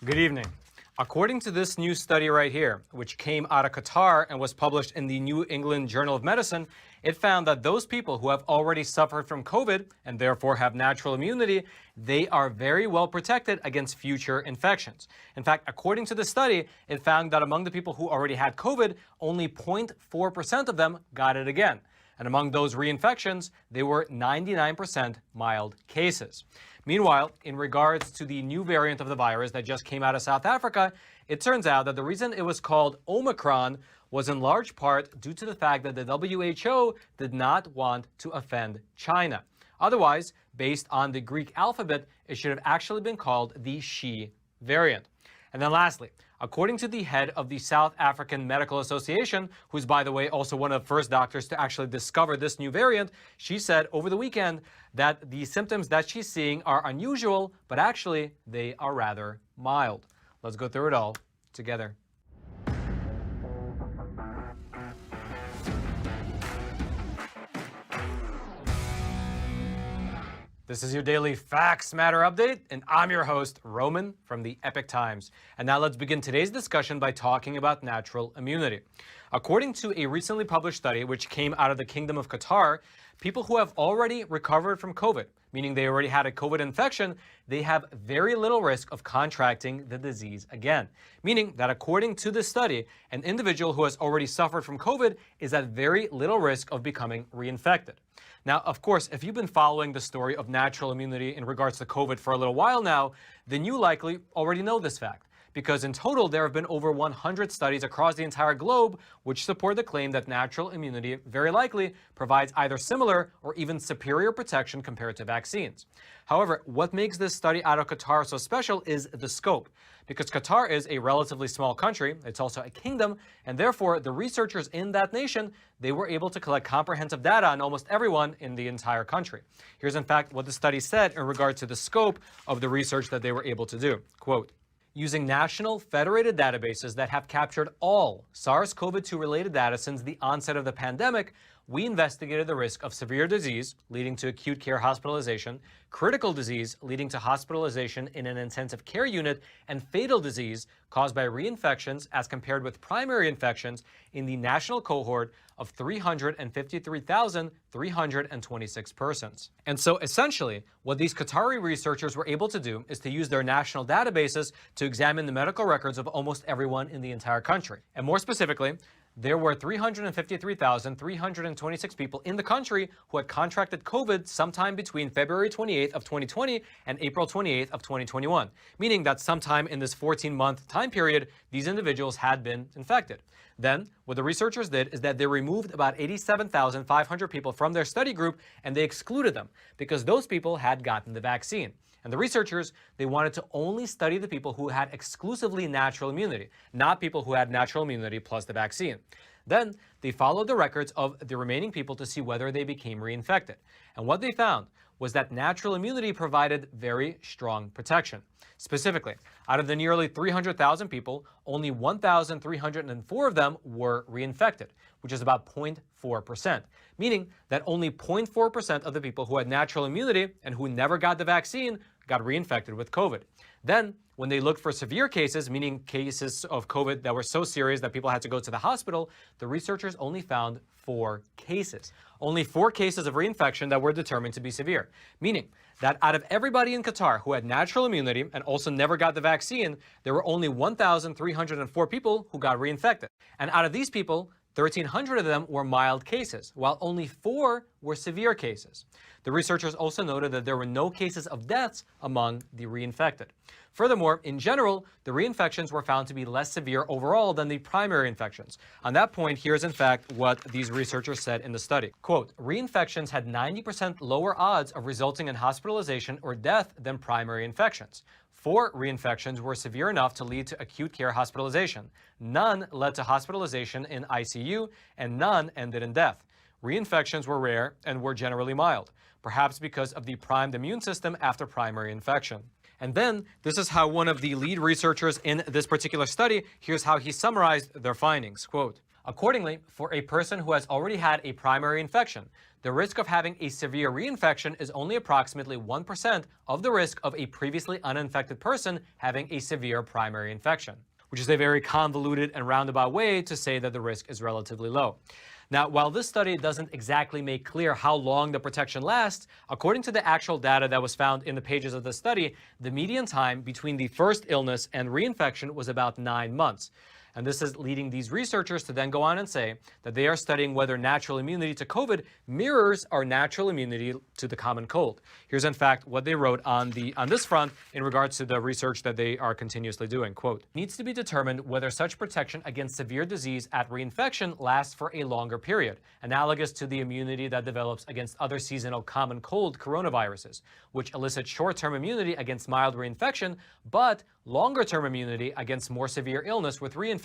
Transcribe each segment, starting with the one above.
Good evening. According to this new study right here, which came out of Qatar and was published in the New England Journal of Medicine, it found that those people who have already suffered from COVID and therefore have natural immunity, they are very well protected against future infections. In fact, according to the study, it found that among the people who already had COVID, only 0.4% of them got it again. And among those reinfections, they were 99% mild cases. Meanwhile, in regards to the new variant of the virus that just came out of South Africa, it turns out that the reason it was called Omicron was in large part due to the fact that the WHO did not want to offend China. Otherwise, based on the Greek alphabet, it should have actually been called the Xi variant. And then lastly, according to the head of the South African Medical Association, who's, by the way, also one of the first doctors to actually discover this new variant, she said over the weekend that the symptoms that she's seeing are unusual, but actually they are rather mild. Let's go through it all together. This is your daily Facts Matter update, and I'm your host, Roman, from the Epoch Times. And now let's begin today's discussion by talking about natural immunity. According to a recently published study, which came out of the Kingdom of Qatar, people who have already recovered from COVID, meaning they already had a COVID infection, they have very little risk of contracting the disease again. Meaning that according to this study, an individual who has already suffered from COVID is at very little risk of becoming reinfected. Now, of course, if you've been following the story of natural immunity in regards to COVID for a little while now, then you likely already know this fact. Because in total, there have been over 100 studies across the entire globe which support the claim that natural immunity very likely provides either similar or even superior protection compared to vaccines. However, what makes this study out of Qatar so special is the scope. Because Qatar is a relatively small country, it's also a kingdom, and therefore the researchers in that nation, they were able to collect comprehensive data on almost everyone in the entire country. Here's in fact what the study said in regard to the scope of the research that they were able to do. Quote, using national federated databases that have captured all SARS-CoV-2 related data since the onset of the pandemic, we investigated the risk of severe disease leading to acute care hospitalization, critical disease leading to hospitalization in an intensive care unit, and fatal disease caused by reinfections as compared with primary infections in the national cohort of 353,326 persons. And so essentially, what these Qatari researchers were able to do is to use their national databases to examine the medical records of almost everyone in the entire country. And more specifically, there were 353,326 people in the country who had contracted COVID sometime between February 28th of 2020 and April 28th of 2021, meaning that sometime in this 14-month time period, these individuals had been infected. Then, what the researchers did is that they removed about 87,500 people from their study group and they excluded them because those people had gotten the vaccine. And the researchers, they wanted to only study the people who had exclusively natural immunity, not people who had natural immunity plus the vaccine. Then they followed the records of the remaining people to see whether they became reinfected. And what they found was that natural immunity provided very strong protection. Specifically, out of the nearly 300,000 people, only 1,304 of them were reinfected, which is about 0.4%, meaning that only 0.4% of the people who had natural immunity and who never got the vaccine got reinfected with COVID. Then, when they looked for severe cases, meaning cases of COVID that were so serious that people had to go to the hospital, the researchers only found 4 cases. Only 4 cases of reinfection that were determined to be severe, meaning that out of everybody in Qatar who had natural immunity and also never got the vaccine, there were only 1,304 people who got reinfected. And out of these people, 1,300 of them were mild cases, while only 4 were severe cases. The researchers also noted that there were no cases of deaths among the reinfected. Furthermore, in general, the reinfections were found to be less severe overall than the primary infections. On that point, here's in fact what these researchers said in the study. Quote, reinfections had 90% lower odds of resulting in hospitalization or death than primary infections. 4 reinfections were severe enough to lead to acute care hospitalization. None led to hospitalization in ICU, and none ended in death. Reinfections were rare and were generally mild, perhaps because of the primed immune system after primary infection. And then this is how one of the lead researchers in this particular study, here's how he summarized their findings. Quote, accordingly, for a person who has already had a primary infection, the risk of having a severe reinfection is only approximately 1% of the risk of a previously uninfected person having a severe primary infection, which is a very convoluted and roundabout way to say that the risk is relatively low. Now, while this study doesn't exactly make clear how long the protection lasts, according to the actual data that was found in the pages of the study, the median time between the first illness and reinfection was about 9 months. And this is leading these researchers to then go on and say that they are studying whether natural immunity to COVID mirrors our natural immunity to the common cold. Here's in fact what they wrote on this front in regards to the research that they are continuously doing. Quote, needs to be determined whether such protection against severe disease at reinfection lasts for a longer period, analogous to the immunity that develops against other seasonal common cold coronaviruses, which elicit short-term immunity against mild reinfection, but longer-term immunity against more severe illness with reinfection.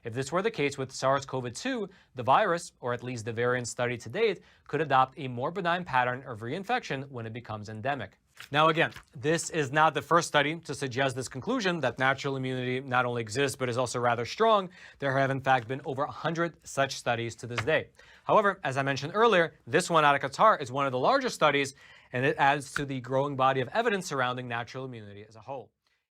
If this were the case with SARS-CoV-2, the virus, or at least the variant studied to date, could adopt a more benign pattern of reinfection when it becomes endemic. Now again, this is not the first study to suggest this conclusion that natural immunity not only exists but is also rather strong. There have in fact been over 100 such studies to this day. However, as I mentioned earlier, this one out of Qatar is one of the larger studies, and it adds to the growing body of evidence surrounding natural immunity as a whole.